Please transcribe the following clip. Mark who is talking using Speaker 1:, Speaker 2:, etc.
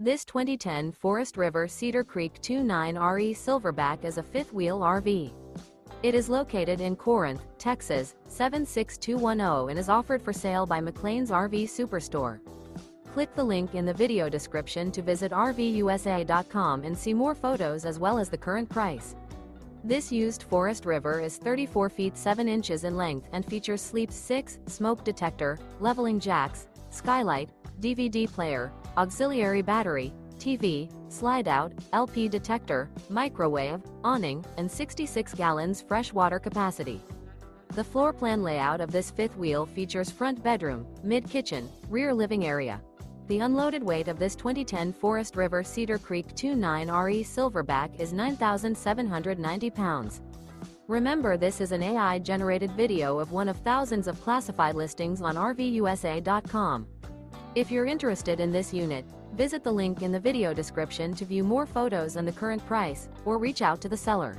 Speaker 1: This 2010 Forest River Cedar Creek 29RE Silverback is a fifth-wheel RV. It is located in Corinth, Texas, 76210 and is offered for sale by McClain's RV Superstore. Click the link in the video description to visit RVUSA.com and see more photos as well as the current price. This used Forest River is 34 feet 7 inches in length and features sleep 6, smoke detector, leveling jacks, skylight, DVD player, auxiliary battery, TV, slide-out, LP detector, microwave, awning, and 66 gallons fresh water capacity. The floor plan layout of this fifth wheel features front bedroom, mid-kitchen, rear living area. The unloaded weight of this 2010 Forest River Cedar Creek 29RE Silverback is 9,790 pounds. Remember, this is an AI-generated video of one of thousands of classified listings on RVUSA.com. If you're interested in this unit, visit the link in the video description to view more photos and the current price, or reach out to the seller.